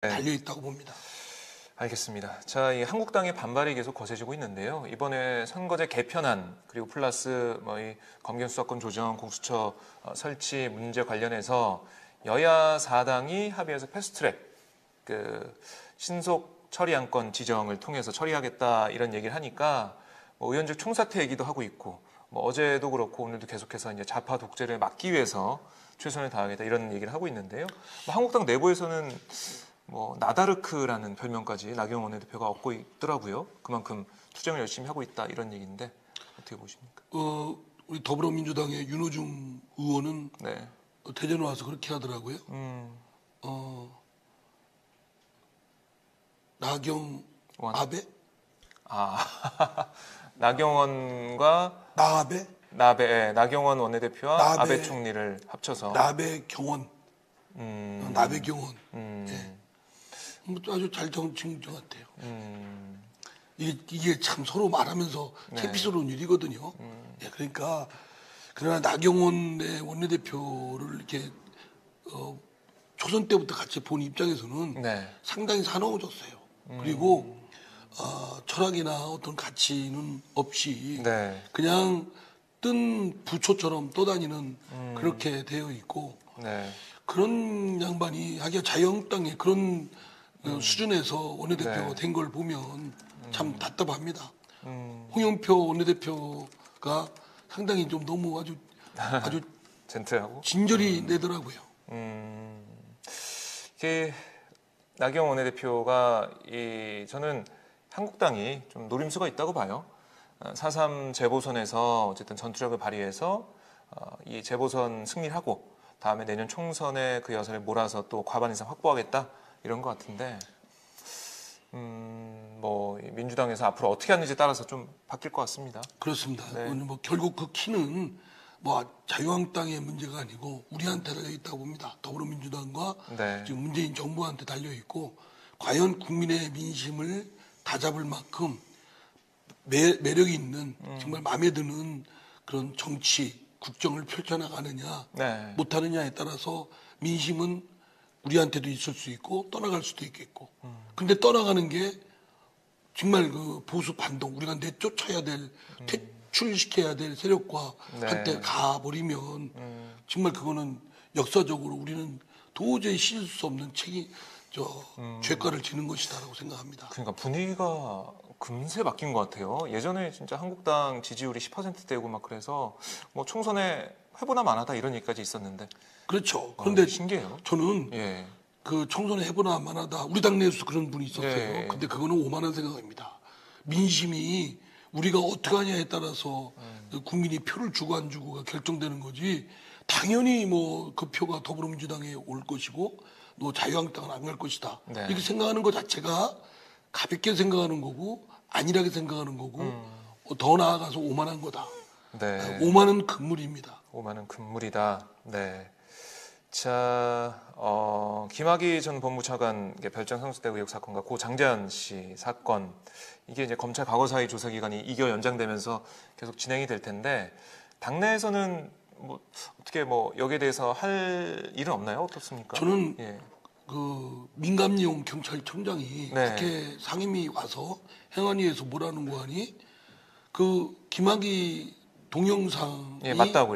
달려있다고 봅니다. 알겠습니다. 자, 이 한국당의 반발이 계속 거세지고 있는데요. 이번에 선거제 개편안 그리고 플러스 이 검경 수사권 조정, 공수처 설치 문제 관련해서 여야 4당이 합의해서 패스트트랙 신속 처리 안건 지정을 통해서 처리하겠다 이런 얘기를 하니까 의원직 총사퇴 얘기도 하고 있고 어제도 그렇고 오늘도 계속해서 이제 좌파 독재를 막기 위해서 최선을 다하겠다 이런 얘기를 하고 있는데요. 한국당 내부에서는 나다르크라는 별명까지 나경원 원내대표가 얻고 있더라고요. 그만큼 투쟁을 열심히 하고 있다 이런 얘기인데 어떻게 보십니까? 우리 더불어민주당의 윤호중 의원은 네. 대전에 와서 그렇게 하더라고요. 나경원 아베? 나경원과 나아베? 나경원 원내대표와 아베 총리를 합쳐서 나베경원. 나베경원. 예. 아주 잘 정친 것 같아요. 이게 참 서로 말하면서 창피스러운 일이거든요. 예, 그러니까 그러나 나경원 원내대표를 이렇게 초선 때부터 같이 본 입장에서는 상당히 사나워졌어요. 그리고 철학이나 어떤 가치는 없이 그냥 뜬 부초처럼 떠다니는 그렇게 되어 있고 그런 양반이 하기야 자유한국당의 그런 수준에서 원내대표가 된 걸 보면 참 답답합니다. 홍영표 원내대표가 상당히 좀 너무 아주 젠틀하고 진절이 내더라고요. 이게 나경원 원내대표가 저는 한국당이 좀 노림수가 있다고 봐요. 4.3 재보선에서 어쨌든 전투력을 발휘해서 이 재보선 승리를 하고 다음에 내년 총선에 그 여선을 몰아서 또 과반 이상 확보하겠다 이런 것 같은데 민주당에서 앞으로 어떻게 하는지 따라서 좀 바뀔 것 같습니다. 그렇습니다. 결국 그 키는 자유한국당의 문제가 아니고 우리한테 달려 있다고 봅니다. 더불어민주당과 지금 문재인 정부한테 달려 있고 과연 국민의 민심을 다잡을 만큼 매력이 있는 정말 마음에 드는 그런 정치 국정을 펼쳐나가느냐 못하느냐에 따라서 민심은 우리한테도 있을 수 있고 떠나갈 수도 있겠고 근데 떠나가는 게 정말 그 보수 반동 우리가 내쫓아야 될 퇴출시켜야 될 세력과 한때 가버리면 정말 그거는 역사적으로 우리는 도저히 씻을 수 없는 죄가를 지는 것이다라고 생각합니다. 그러니까 분위기가 금세 바뀐 것 같아요. 예전에 진짜 한국당 지지율이 10%대고 막 그래서 총선에 해보나 마나다 이런 얘기까지 있었는데. 그렇죠. 그런데 신기해요. 저는 그 총선에 해보나 마나다 우리 당내에서 그런 분이 있었어요. 근데 그거는 오만한 생각입니다. 민심이 우리가 어떻게 하냐에 따라서 국민이 표를 주고 안 주고가 결정되는 거지. 당연히 그 표가 더불어민주당에 올 것이고 자유한국당은 안 갈 것이다. 이렇게 생각하는 것 자체가 가볍게 생각하는 거고 안일하게 생각하는 거고 더 나아가서 오만한 거다. 오만은 금물입니다. 오만은 금물이다. 네. 자, 김학의 전 법무차관 별장 상수대 의혹 사건과 고 장재현 씨 사건 이게 이제 검찰 과거사위 조사 기간이 2개월 연장되면서 계속 진행이 될 텐데 당내에서는 어떻게 여기에 대해서 할 일은 없나요? 어떻습니까? 저는 그 민감용 경찰청장이 국회 상임위 와서 행안위에서 뭐라는 거 하니 그 김학의 동영상이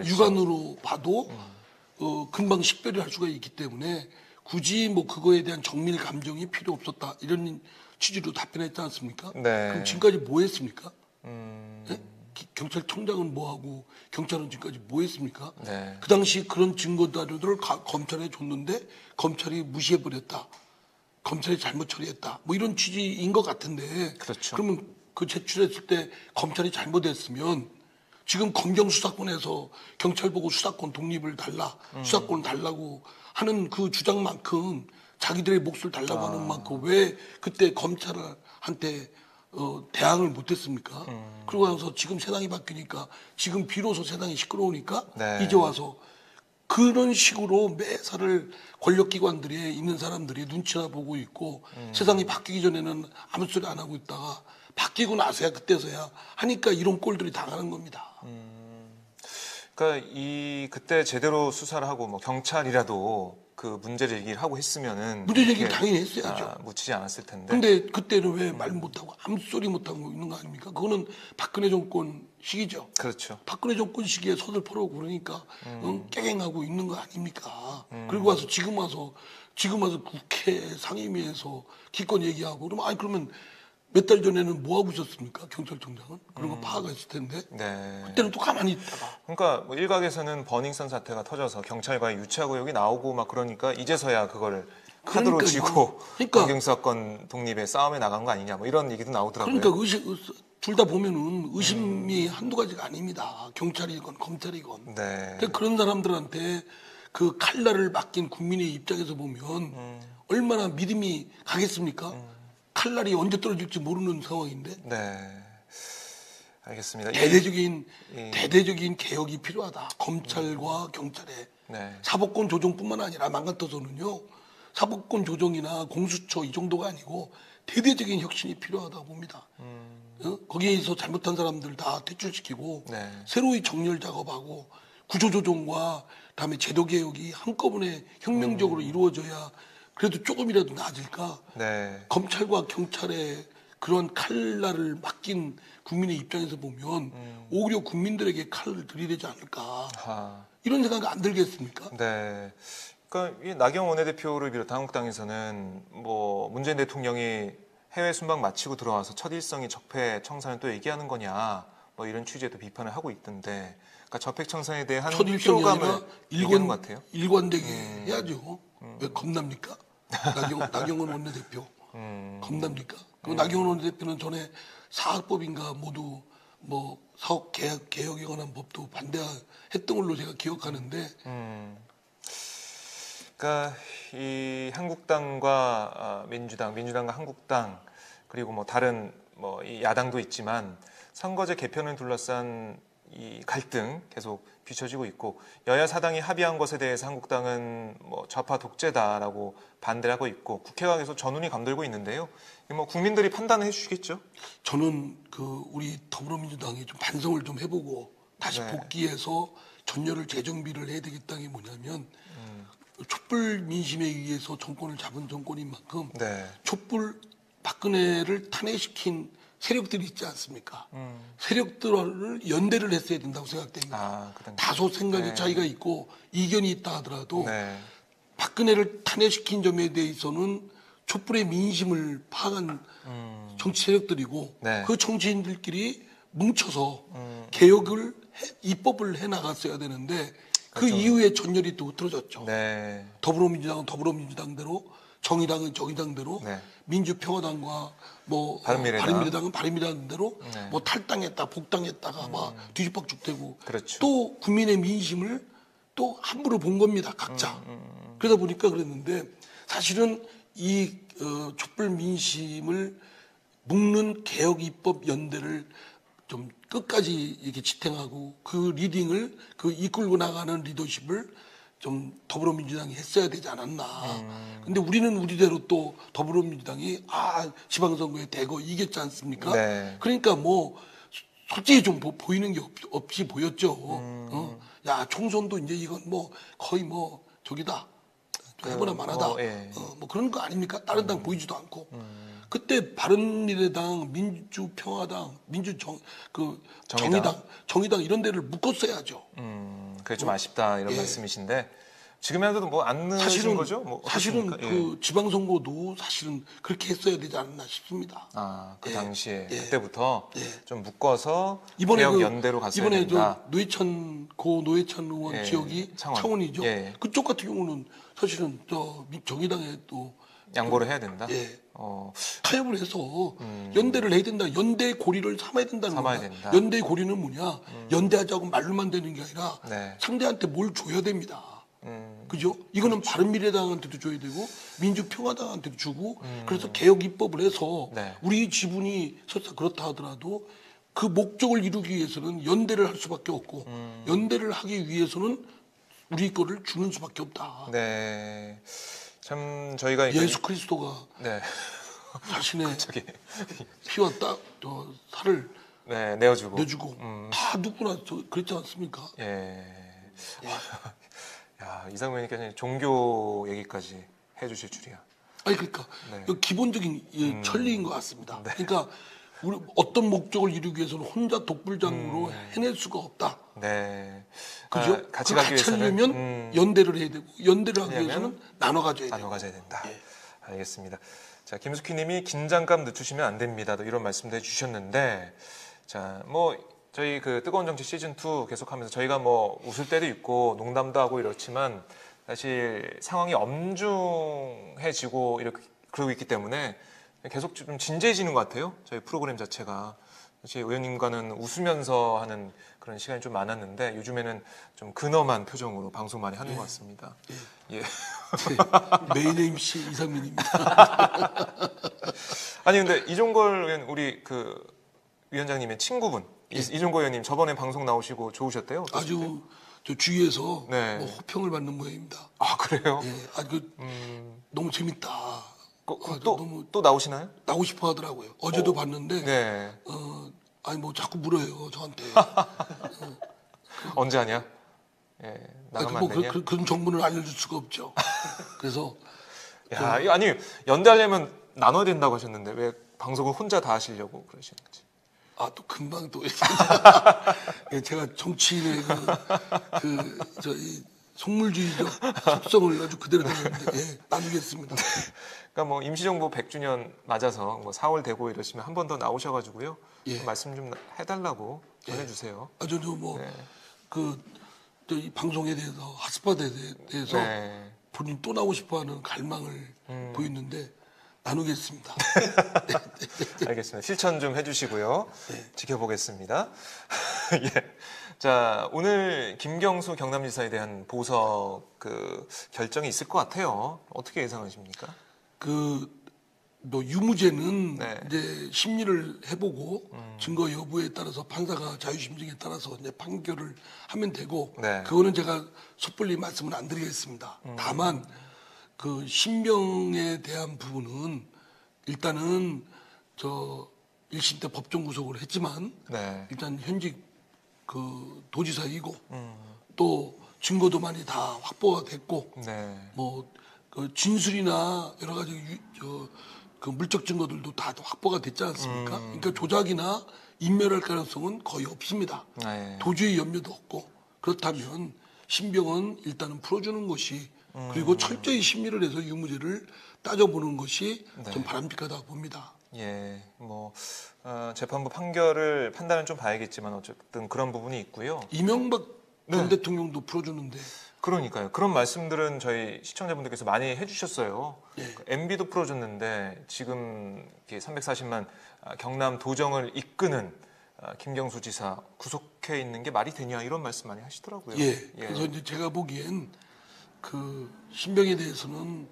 육안으로 봐도 금방 식별을 할 수가 있기 때문에 굳이 그거에 대한 정밀 감정이 필요 없었다 이런 취지로 답변했지 않습니까? 그럼 지금까지 뭐 했습니까? 경찰청장은 뭐 하고 경찰은 지금까지 뭐 했습니까? 그 당시 그런 증거 자료들을 검찰에 줬는데 검찰이 무시해버렸다. 검찰이 잘못 처리했다. 이런 취지인 것 같은데 그러면 그 제출했을 때 검찰이 잘못했으면 지금 검경 수사권에서 경찰 보고 수사권 독립을 달라 수사권을 달라고 하는 그 주장만큼 자기들의 몫을 달라고 하는 만큼 왜 그때 검찰한테 대항을 못했습니까? 그러고 나서 지금 세상이 바뀌니까 지금 비로소 세상이 시끄러우니까 이제 와서 그런 식으로 매사를 권력기관들에 있는 사람들이 눈치나 보고 있고 세상이 바뀌기 전에는 아무 소리 안 하고 있다가 바뀌고 나서야 그때서야 하니까 이런 꼴들이 당하는 겁니다. 그러니까 그때 제대로 수사를 하고 경찰이라도 그 문제를 얘기를 하고 했으면은 문제 제기를 이렇게, 당연히 했어야죠. 묻히지 않았을 텐데. 근데 그때는 왜 말 못하고 아무 소리 못하고 있는 거 아닙니까? 그거는 박근혜 정권 시기죠. 그렇죠. 박근혜 정권 시기에 서슬퍼러고 그러니까 깨갱하고 있는 거 아닙니까? 그리고 와서 지금 와서 국회 상임위에서 기권 얘기하고 그러면 아니 그러면 몇 달 전에는 뭐 하고 있었습니까? 경찰청장은 그런 거 파악했을 텐데 네. 그때는 또 가만히 있다가 그러니까 뭐 일각에서는 버닝썬 사태가 터져서 경찰과의 유착 의혹이 나오고 막 그러니까 이제서야 그걸 카드로 그러니까요. 쥐고 그러니까. 검경수사권 독립의 싸움에 나간 거 아니냐 뭐 이런 얘기도 나오더라고요. 그러니까 둘 다 보면은 의심이 한두 가지가 아닙니다. 경찰이건 검찰이건. 네. 그러니까 그런 사람들한테 그 칼날을 맡긴 국민의 입장에서 보면 얼마나 믿음이 가겠습니까? 칼날이 언제 떨어질지 모르는 상황인데 네. 알겠습니다. 대대적인 개혁이 필요하다. 검찰과 경찰의 네. 사법권 조정뿐만 아니라 맘 같아서는요. 사법권 조정이나 공수처 이 정도가 아니고 대대적인 혁신이 필요하다고 봅니다. 거기에서 잘못한 사람들 다 퇴출시키고 네. 새로이 정렬 작업하고 구조조정과 그다음에 제도 개혁이 한꺼번에 혁명적으로 이루어져야 그래도 조금이라도 나아질까. 네. 검찰과 경찰의 그런 칼날을 맡긴 국민의 입장에서 보면 오히려 국민들에게 칼을 들이대지 않을까. 아. 이런 생각이 안 들겠습니까? 네. 그러니까 이 나경원 원내대표를 비롯한 한국당에서는 뭐 문재인 대통령이 해외 순방 마치고 들어와서 첫 일성이 적폐청산을 또 얘기하는 거냐 뭐 이런 취지에도 비판을 하고 있던데 그러니까 적폐청산에 대한 첫 일성이 피로감을 아니라 얘기하는 것 같아요. 일관되게 해야죠. 왜 겁납니까? 나경원 원내대표 겁납니까? 그 나경원 원내대표는 전에 사학법인가 모두 뭐 사업 개혁에 관한 법도 반대했던 걸로 제가 기억하는데 그러니까 이 한국당과 민주당과 한국당 그리고 뭐 다른 뭐 이 야당도 있지만 선거제 개편을 둘러싼 이 갈등 계속 비춰지고 있고 여야 사당이 합의한 것에 대해서 한국당은 뭐 좌파 독재다라고 반대를 하고 있고 국회가 계속 전운이 감돌고 있는데요. 뭐 국민들이 판단을 해주시겠죠? 저는 우리 더불어민주당이 좀 반성을 좀 해보고 다시 네. 복귀해서 전열을 재정비를 해야 되겠다는 게 뭐냐면 촛불 민심에 의해서 정권을 잡은 정권인 만큼 네. 촛불 박근혜를 탄핵시킨 세력들이 있지 않습니까? 세력들을 연대를 했어야 된다고 생각됩니다. 다소 생각의 네. 차이가 있고 이견이 있다 하더라도 네. 박근혜를 탄핵시킨 점에 대해서는 촛불의 민심을 파악한 정치 세력들이고 네. 그 정치인들끼리 뭉쳐서 개혁을 입법을 해나갔어야 되는데 그 이후에 전열이 또 흐트러졌죠. 네. 더불어민주당은 더불어민주당대로 정의당은 정의당대로 네. 민주평화당과 뭐 바른미래당은 바른미래당대로 네. 뭐 탈당했다 복당했다가 막 뒤집박죽되고 그렇죠. 또 국민의 민심을 또 함부로 본 겁니다 각자. 그러다 보니까 그랬는데 사실은 이 촛불 민심을 묶는 개혁 입법 연대를 좀 끝까지 이렇게 지탱하고 그 리딩을 이끌고 나가는 리더십을 좀 더불어민주당이 했어야 되지 않았나. 근데 우리는 우리대로 또 더불어민주당이 지방선거에 대거 이겼지 않습니까? 네. 그러니까 뭐 솔직히 좀 보이는 게 없이 보였죠. 야 총선도 이제 이건 뭐 거의 뭐 저기다. 해보나 마나다. 예. 뭐 그런 거 아닙니까? 다른 당 보이지도 않고. 그때 바른미래당, 민주평화당, 정의당 이런 데를 묶었어야죠. 그게 좀 아쉽다 이런 말씀이신데 지금이라도 뭐 안 넣으신 거죠? 뭐 사실은 어떻습니까? 지방선거도 사실은 그렇게 했어야 되지 않나 싶습니다. 그 당시에 그때부터 좀 묶어서 이번에 개혁 연대로 갔어야 이번에 된다. 노회찬 의원 지역이 창원이죠. 예. 그쪽 같은 경우는 사실은 정의당에 또 양보를 해야 된다. 타협을 해서 연대를 해야 된다. 연대 고리를 삼아야 된다는 삼아야 거야. 된다. 연대 고리는 뭐냐? 연대하자고 말로만 되는 게 아니라 네. 상대한테 뭘 줘야 됩니다. 그죠? 이거는 바른미래당한테도 줘야 되고 민주평화당한테도 주고 그래서 개혁 입법을 해서 네. 우리 지분이 설사 그렇다 하더라도 그 목적을 이루기 위해서는 연대를 할 수밖에 없고 연대를 하기 위해서는 우리 거를 주는 수밖에 없다. 네. 참 저희가 예수 그리스도가 네. 자신의 피와 살을 내어주고 다 누구나 그랬지 않습니까? 예. 야, 이상민 의원님께서 종교 얘기까지 해주실 줄이야. 아니 그러니까 네. 기본적인 천리인 것 같습니다. 그러니까 우리 어떤 목적을 이루기 위해서는 혼자 독불장으로 해낼 수가 없다. 네. 그죠? 같이 그걸 가기 같이 위해서는 하려면 연대를 해야 되고 연대를 하기 하려면 위해서는 나눠 가져야 나눠 되고. 가져야 된다. 예. 알겠습니다. 자, 김숙희님이 긴장감 늦추시면 안 됩니다. 이런 말씀도 해주셨는데, 자, 뭐 저희 그 뜨거운 정치 시즌 2 계속하면서 저희가 뭐 웃을 때도 있고 농담도 하고 이렇지만 사실 상황이 엄중해지고 이렇게 그러고 있기 때문에 계속 좀 진지해지는 것 같아요. 저희 프로그램 자체가. 사실 의원님과는 웃으면서 하는 그런 시간이 좀 많았는데 요즘에는 좀 근엄한 표정으로 방송 많이 하는 것 같습니다. 예. 메인 MC 이상민입니다. 아니 근데 이종걸 의원 우리 그 위원장님의 친구분 이종걸 의원님 저번에 방송 나오시고 좋으셨대요? 어떠셨대요? 아주 저 주위에서 네. 뭐 호평을 받는 모양입니다. 아 그래요? 예, 아주 너무 재밌다. 또 나오시나요? 나오고 싶어 하더라고요. 어제도 봤는데 네. 아니 뭐 자꾸 물어요 저한테. 언제 하냐? 예, 나가면 안 되냐? 그런 정보는 알려줄 수가 없죠. 그래서 야, 이거 아니 연대하려면 나눠야 된다고 하셨는데 왜 방송을 혼자 다 하시려고 그러시는 거지? 또 금방 또 예, 제가 정치인의 저희 속물주의적 속성을 아주 그대로 되는데 예, 나누겠습니다. 그러니까 뭐 임시정부 100주년 맞아서 뭐 4월 되고 이러시면 한 번 더 나오셔가지고요. 예. 말씀 좀 해달라고 전해주세요. 저도 뭐 네. 이 방송에 대해서 핫스팟에 대해서 네. 본인 또 나오고 싶어하는 갈망을 보이는데 나누겠습니다. 알겠습니다. 실천 좀 해주시고요. 지켜보겠습니다. 예. 자, 오늘 김경수 경남지사에 대한 보석 그 결정이 있을 것 같아요. 어떻게 예상하십니까? 뭐 유무죄는 네. 이제 심리를 해보고 증거 여부에 따라서 판사가 자유심증에 따라서 이제 판결을 하면 되고 네. 그거는 제가 섣불리 말씀을 안 드리겠습니다. 다만 그 신병에 대한 부분은 일단은 저 1심 때 법정 구속을 했지만 네. 일단 현직 그 도지사이고 또 증거도 많이 다 확보가 됐고 네. 뭐 그 진술이나 여러 가지 그 물적 증거들도 다 확보가 됐지 않습니까? 그러니까 조작이나 인멸할 가능성은 거의 없습니다. 네. 도주의 염려도 없고 그렇다면 신병은 일단은 풀어주는 것이 그리고 철저히 심리를 해서 유무죄를 따져보는 것이 좀 바람직하다고 봅니다. 예, 뭐 재판부 판단을 좀 봐야겠지만 어쨌든 그런 부분이 있고요. 이명박 전 대통령도 풀어주는데 그러니까요. 그런 말씀들은 저희 시청자분들께서 많이 해주셨어요. 예. MB도 풀어줬는데 지금 이렇게 340만 경남 도정을 이끄는 김경수 지사 구속해 있는 게 말이 되냐 이런 말씀 많이 하시더라고요. 예. 그래서 이제 제가 보기엔 그 신병에 대해서는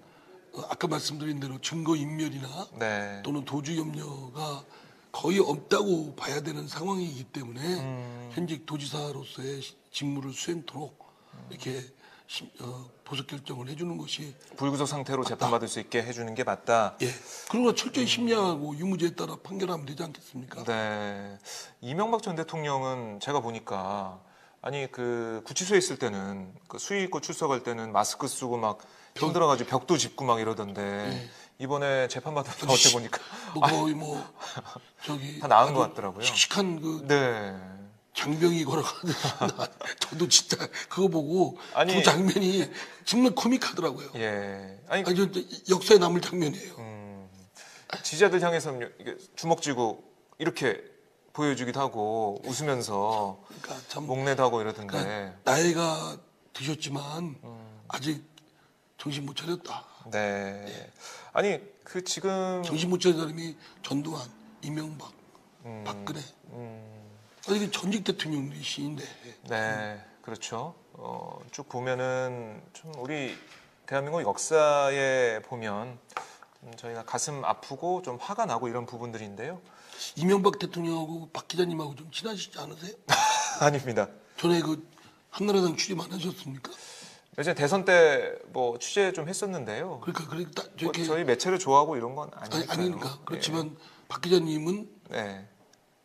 아까 말씀드린 대로 증거 인멸이나 네. 또는 도주 염려가 거의 없다고 봐야 되는 상황이기 때문에 현직 도지사로서의 직무를 수행토록 이렇게 보석 결정을 해주는 것이 불구속 상태로 재판받을 수 있게 해주는 게 맞다. 예. 그러나 철저히 심리하고 유무죄에 따라 판결하면 되지 않겠습니까? 네. 이명박 전 대통령은 제가 보니까 아니 그 구치소에 있을 때는 그 수위 있고 출석할 때는 마스크 쓰고 막 힘들어가지고 벽도 짚고 막 이러던데 이번에 재판 받은 나올 때 보니까 뭐 거의 뭐 저기 다 나은 아주 것 같더라고요. 씩씩한 그 네. 장병이 걸어가는 저도 진짜 그거 보고 아니, 그 장면이 정말 코믹하더라고요. 예. 아니 아니 저 역사에 남을 장면이에요. 지지자들 향해서 이게 주먹 쥐고 이렇게 보여주기도 하고 웃으면서 그러니까 참 목내도 하고 이러던데. 그러니까 나이가 드셨지만 아직 정신 못 차렸다. 네. 아니 그 지금 정신 못 차린 사람이 전두환, 이명박, 박근혜. 아니 이게 전직 대통령이신데. 네, 그렇죠. 쭉 보면은 좀 우리 대한민국 역사에 보면 저희가 가슴 아프고 좀 화가 나고 이런 부분들인데요. 이명박 대통령하고 박 기자님하고 좀 친하시지 않으세요? 아닙니다. 전에 그 한나라당 출입 안 하셨습니까? 예전에 대선 때 뭐 취재 좀 했었는데요. 그러니까 뭐 저렇게 저희 매체를 좋아하고 이런 건 아니니까요. 아니니까 그렇지만 박 기자님은 네.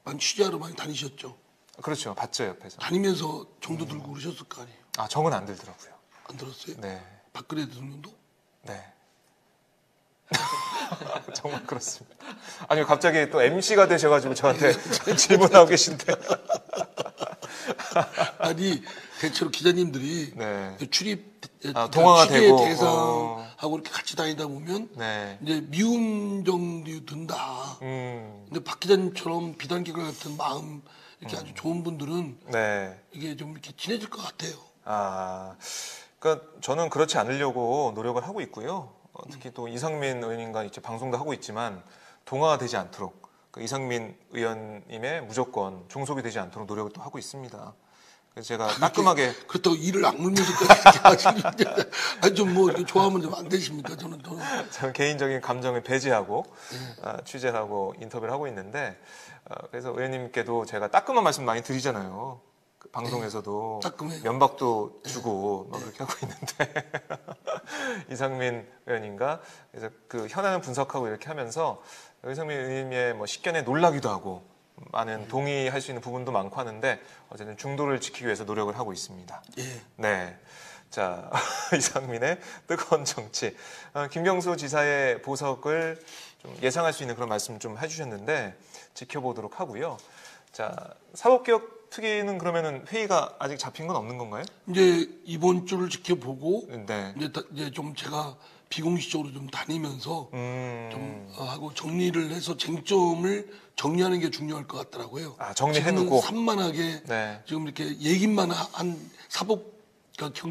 많이 취재하러 많이 다니셨죠. 그렇죠. 봤죠 옆에서. 다니면서 정도 들고 그러셨을 거 아니에요. 아 정은 안 들더라고요. 안 들었어요? 네. 박근혜 대통령도? 네. 정말 그렇습니다. 아니 갑자기 또 MC가 되셔가지고 저한테 질문하고 계신데. 아니 대체로 기자님들이 네. 출입 동화가 취재 되고 대상하고 이렇게 같이 다니다 보면 네. 이제 미움 정도 든다. 근데 박 기자님처럼 비단계글 같은 마음 이렇게 아주 좋은 분들은 네. 이게 좀 이렇게 친해질 것 같아요. 그러니까 저는 그렇지 않으려고 노력을 하고 있고요. 특히 또 이상민 의원님과 이제 방송도 하고 있지만 동화가 되지 않도록 그 이상민 의원님의 무조건 종속이 되지 않도록 노력을 또 하고 있습니다. 그래서 제가 따끔하게 그렇다고 이를 악물면서까지 이렇게 하시는데 아니 좀 뭐 좋아하면 좀 안 되십니까? 저는 개인적인 감정을 배제하고 취재를 하고 인터뷰를 하고 있는데 그래서 의원님께도 제가 따끔한 말씀 많이 드리잖아요. 그 방송에서도 따끔해요. 면박도 주고 막 그렇게 하고 있는데 이상민 의원님과 그래서 그 현안을 분석하고 이렇게 하면서 이상민 의원님의 뭐 식견에 놀라기도 하고 많은 동의할 수 있는 부분도 많고 하는데 어쨌든 중도를 지키기 위해서 노력을 하고 있습니다. 예. 네. 자, 이상민의 뜨거운 정치. 김경수 지사의 보석을 좀 예상할 수 있는 그런 말씀 좀 해주셨는데 지켜보도록 하고요. 자, 사법개혁 특위는 그러면은 회의가 아직 잡힌 건 없는 건가요? 이제 이번 주를 지켜보고 네. 이제 좀 제가 비공식적으로 좀 다니면서 좀 하고 정리를 해서 쟁점을 정리하는 게 중요할 것 같더라고요. 정리해두고 산만하게 네. 지금 이렇게 얘기만 한 사법 그러니까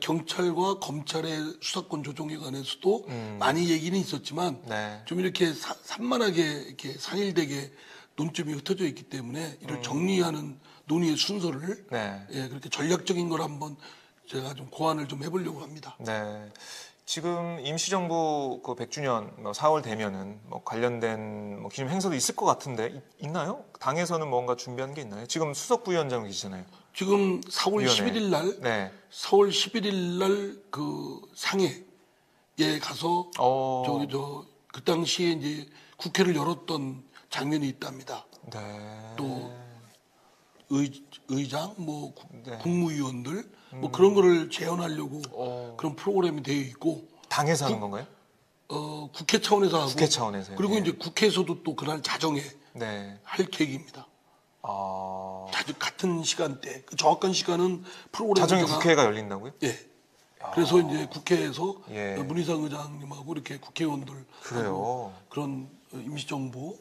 경찰과 검찰의 수사권 조정에 관해서도 많이 얘기는 있었지만 네. 좀 이렇게 산만하게 이렇게 상일되게 논점이 흩어져 있기 때문에 이를 정리하는 논의의 순서를 네. 예, 그렇게 전략적인 걸 한번 제가 좀 고안을 좀 해보려고 합니다. 네. 지금 임시정부 그 100주년 4월 되면은 뭐 관련된 뭐 기념 행사도 있을 것 같은데 있나요? 당에서는 뭔가 준비한 게 있나요? 지금 수석 부위원장 계시잖아요. 지금 4월 위원회. 11일 날, 네. 4월 11일 날 그 상해에 가서 그 당시에 이제 국회를 열었던 장면이 있답니다. 네. 또 의장, 뭐 네. 국무위원들 뭐 그런 거를 재현하려고 그런 프로그램이 되어 있고 당에서 하는 건가요? 국회 차원에서 하고 국회 차원에서요. 그리고 네. 이제 국회에서도 또 그날 자정에 네. 할 계획입니다. 아. 같은 시간대, 그 정확한 시간은 프로그램 자정에 국회가 열린다고요? 예. 그래서 이제 국회에서 예. 문희상 의장님하고 이렇게 국회의원들 그래요. 그런 임시정부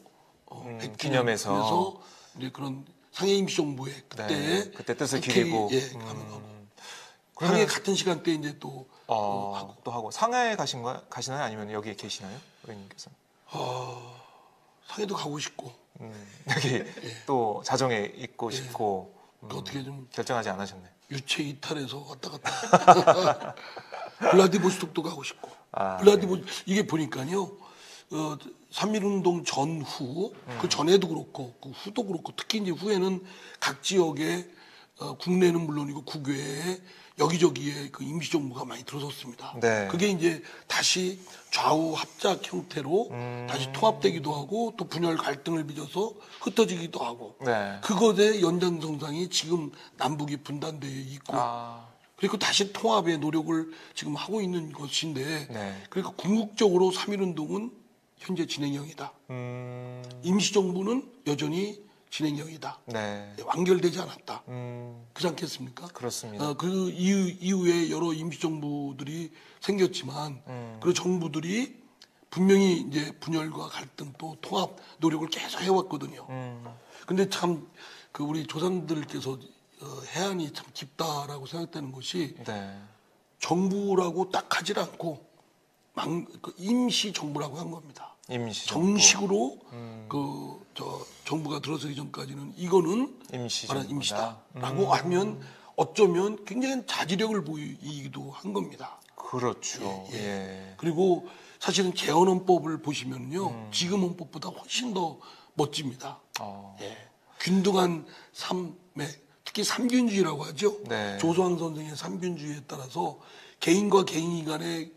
기념해서 이제 그런 상해 임시정부의 그때 네. 그때 뜻을 국회, 기리고 예, 하고 상해 같은 시간대 이제 또 하고 또 하고 상하에 가시나요? 아니면 여기에 계시나요? 의원님께서? 상해도 가고 싶고 여기 또 자정에 있고 싶고 또 어떻게 좀 결정하지 않으셨네. 유체 이탈해서 왔다 갔다 블라디보스톡도 가고 싶고 이게 보니까요 3.1운동 전후 그 전에도 그렇고 그 후도 그렇고 특히 이제 후에는 각 지역에 국내는 물론이고 국외에 여기저기에 그 임시정부가 많이 들어섰습니다. 네. 그게 이제 다시 좌우 합작 형태로 다시 통합되기도 하고 또 분열 갈등을 빚어서 흩어지기도 하고 네. 그것의 연장선상이 지금 남북이 분단되어 있고 그리고 다시 통합의 노력을 지금 하고 있는 것인데 네. 그러니까 궁극적으로 3.1운동은 현재 진행형이다. 임시정부는 여전히 진행형이다. 네. 완결되지 않았다. 그렇지 않겠습니까? 그렇습니다. 그 이후에 여러 임시정부들이 생겼지만 그 정부들이 분명히 이제 분열과 갈등 또 통합 노력을 계속 해왔거든요. 근데 참 그 우리 조상들께서 해안이 참 깊다라고 생각되는 것이 네. 정부라고 딱 하질 않고 그 임시 정부라고 한 겁니다. 임시정부. 정식으로 정부가 들어서기 전까지는 이거는 임시정부다. 임시다라고 하면 어쩌면 굉장히 자지력을 보이기도 한 겁니다. 그렇죠. 예. 그리고 사실은 재헌헌법을 보시면요 지금 헌법보다 훨씬 더 멋집니다. 예. 균등한 삶의 특히 삼균주의라고 하죠. 네. 조소왕 선생의 삼균주의에 따라서 개인과 개인 간의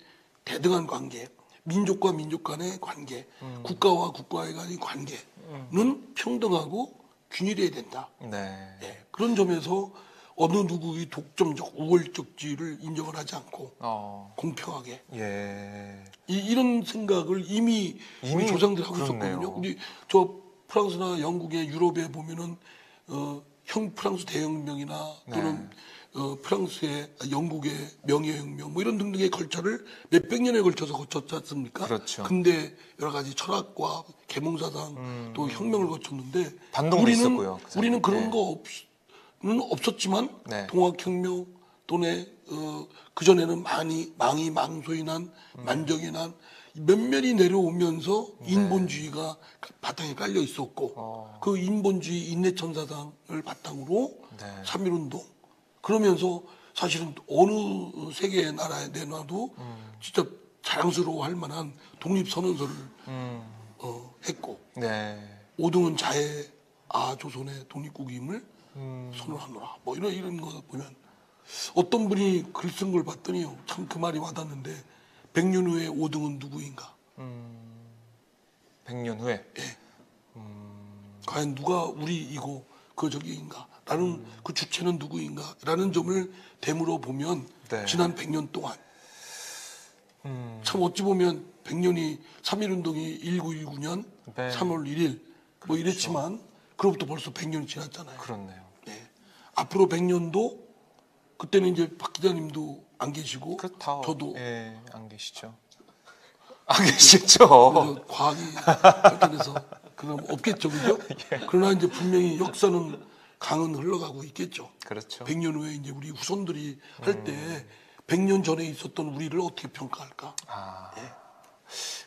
대등한 관계, 민족과 민족 간의 관계, 국가와 국가의 간의 관계는 평등하고 균일해야 된다. 네. 예. 그런 점에서 어느 누구의 독점적 우월적지를 인정을 하지 않고 공평하게 예. 이런 생각을 이미 우리 조상들이 하고 그렇네요. 있었거든요. 우리 저 프랑스나 영국의 유럽에 보면은 프랑스 대혁명이나 또는 프랑스의 영국의 명예혁명 뭐 이런 등등의 걸차를 몇백 년에 걸쳐서 거쳤지 않습니까? 그렇죠. 근데 여러 가지 철학과 계몽사상 또 혁명을 거쳤는데 반동도 있었고요. 우리는 그런 거는 없었지만 네. 동학혁명 또는 그 전에는 망이 망소이 난 만정이 난 몇몇이 내려오면서 인본주의가 바탕에 깔려 있었고 그 인본주의 인내천사상을 바탕으로 3.1운동 그러면서 사실은 어느 세계의 나라에 내놔도 진짜 자랑스러워할 만한 독립선언서를 했고 네. 5등은 자해 조선의 독립국임을 선언하노라 뭐 이런 거 보면 어떤 분이 글 쓴 걸 봤더니요 참 그 말이 와닿는데 100년 후에 5등은 누구인가? 100년 후에? 예. 과연 누가 우리이고 그 저기인가? 라는 그 주체는 누구인가? 라는 점을 되물어 보면 지난 100년 동안 참 어찌 보면 100년이 3.1운동이 1919년 3월 1일 뭐 이랬지만 그로부터 벌써 100년이 지났잖아요. 그렇네요. 예. 앞으로 100년도 그때는 이제 박 기자님도 안 계시고 저도 안 계시죠. 안 계시죠. 그래서 과학이 발전해서 그럼 없겠죠, 그죠? 그러나 이제 분명히 역사는 강은 흘러가고 있겠죠. 그렇죠. 100년 후에 이제 우리 후손들이 할 때 100년 전에 있었던 우리를 어떻게 평가할까?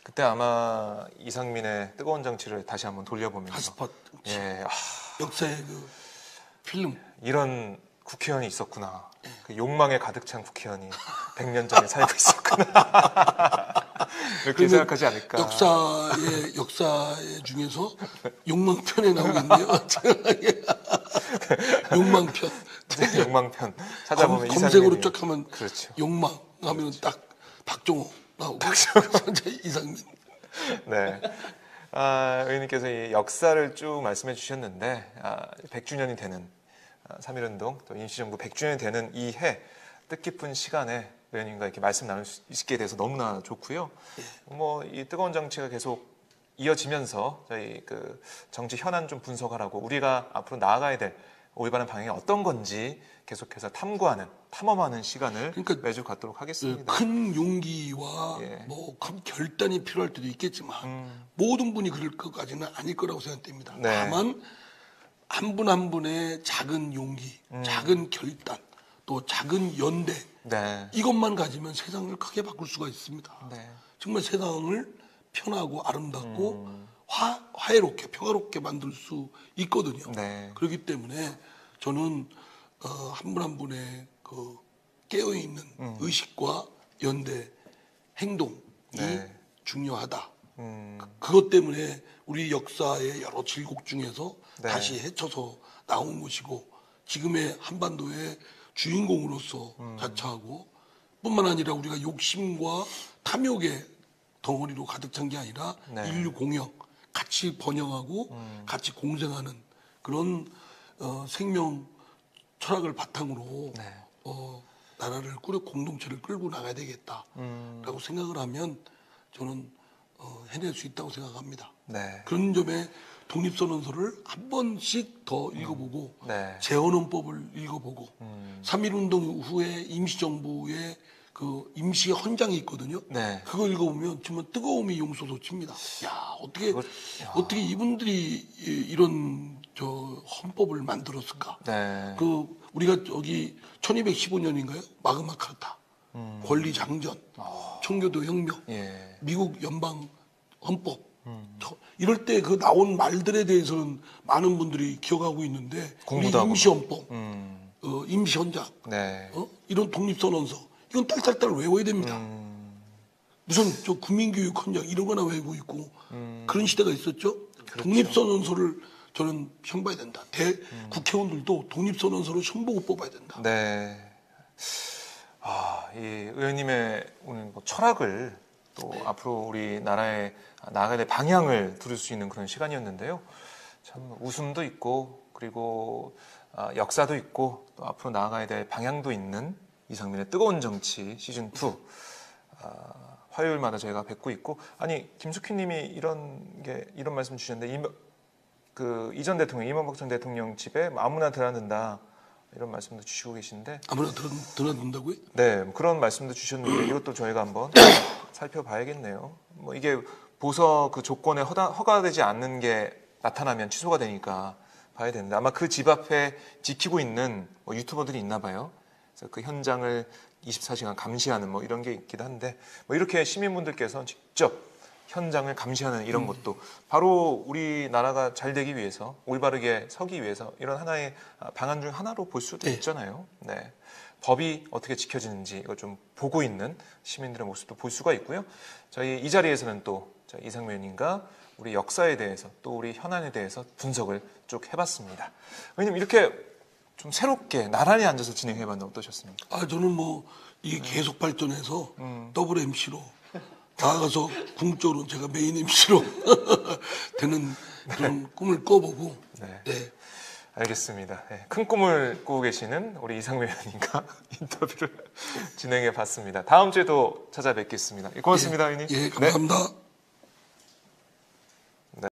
그때 아마 이상민의 뜨거운 정치를 다시 한번 돌려보면서 핫스팟 역사의 그 필름 이런 국회의원이 있었구나. 그 욕망에 가득 찬 국회의원이 100년 전에 살고 있었구나. 이렇게 생각하지 않을까. 역사의 중에서 욕망편에 나오겠네요. 욕망편. 욕망편 찾아보면 검색으로 쫙 하면 그렇죠. 욕망 하면 딱 박종호 나오고 이상민. 네. 의원님께서 이 역사를 쭉 말씀해 주셨는데 100주년이 되는 3.1운동 또 임시정부 100주년이 되는 이 해 뜻깊은 시간에 의원님과 이렇게 말씀 나눌 수 있게 돼서 너무나 좋고요. 뭐 이 뜨거운 정치가 계속 이어지면서 저희 그 정치 현안 좀 분석하라고 우리가 앞으로 나아가야 될 올바른 방향이 어떤 건지 계속해서 탐험하는 시간을 매주 갖도록 하겠습니다. 큰 용기와 뭐 큰 결단이 필요할 때도 있겠지만 모든 분이 그럴 것까지는 아닐 거라고 생각됩니다. 다만 한 분 한 분의 작은 용기, 작은 결단, 또 작은 연대 이것만 가지면 세상을 크게 바꿀 수가 있습니다. 정말 세상을 편하고 아름답고 화해롭게 평화롭게 만들 수 있거든요. 그렇기 때문에 저는 한 분 한 분의 그 깨어있는 의식과 연대, 행동이 중요하다. 그것 때문에 우리 역사의 여러 질곡 중에서 다시 헤쳐서 나온 것이고 지금의 한반도의 주인공으로서 자처하고 뿐만 아니라 우리가 욕심과 탐욕의 덩어리로 가득 찬 게 아니라 인류 공영, 같이 번영하고 같이 공생하는 그런 생명 철학을 바탕으로 나라를 공동체를 끌고 나가야 되겠다라고 생각을 하면 저는 해낼 수 있다고 생각합니다. 그런 점에 독립선언서를 한 번씩 더 읽어보고 재헌헌법을 읽어보고 3.1운동 후에 임시정부의 그 임시 헌장이 있거든요. 그거 읽어보면 정말 뜨거움이 용솟아칩니다. 야 어떻게 이분들이 이런 저 헌법을 만들었을까? 그 우리가 저기 1215년인가요? 마그마 카타, 권리 장전, 청교도 혁명, 미국 연방 헌법. 이럴 때 그 나온 말들에 대해서는 많은 분들이 기억하고 있는데 우리 임시헌법, 임시헌장, 이런 독립선언서 이건 딸딸딸 외워야 됩니다. 무슨 저 국민교육 헌장 이런 거나 외우고 있고 그런 시대가 있었죠. 독립선언서를 저는 시험 봐야 된다. 국회의원들도 독립선언서를 시험 보고 뽑아야 된다. 이 의원님의 오늘 뭐 철학을 또 앞으로 우리 나라의 나아가야 될 방향을 들을 수 있는 그런 시간이었는데요. 참 웃음도 있고 그리고 역사도 있고 또 앞으로 나아가야 될 방향도 있는 이상민의 뜨거운 정치 시즌 2 화요일마다 저희가 뵙고 있고 아니 김숙희님이 이런 말씀 주셨는데 이전 대통령 이명박 전 대통령 집에 아무나 드나든다 이런 말씀도 주시고 계신데 아무나 드나든다고요? 네 그런 말씀도 주셨는데 이것도 저희가 한번 살펴봐야겠네요. 뭐 이게 보서 그 조건에 허가되지 않는 게 나타나면 취소가 되니까 봐야 되는데 아마 그 집 앞에 지키고 있는 뭐 유튜버들이 있나 봐요. 그래서 그 현장을 24시간 감시하는 뭐 이런 게 있기도 한데 뭐 이렇게 시민분들께서 직접 현장을 감시하는 이런 것도 바로 우리나라가 잘 되기 위해서 올바르게 서기 위해서 이런 하나의 방안 중 하나로 볼 수도 있잖아요. 네. 법이 어떻게 지켜지는지 이걸 좀 보고 있는 시민들의 모습도 볼 수가 있고요. 저희 이 자리에서는 또 이상민 의원님과 우리 역사에 대해서 또 우리 현안에 대해서 분석을 쭉 해봤습니다. 의원님 이렇게 좀 새롭게 나란히 앉아서 진행해봤는데 어떠셨습니까? 저는 뭐 이게 계속 발전해서 더블 MC로 나아가서 궁적으로 제가 메인 MC로 되는 그런 꿈을 꿔보고 네. 알겠습니다. 네, 큰 꿈을 꾸고 계시는 우리 이상민 의원님과 인터뷰를 진행해봤습니다. 다음 주에도 찾아뵙겠습니다. 고맙습니다, 의원님. 감사합니다.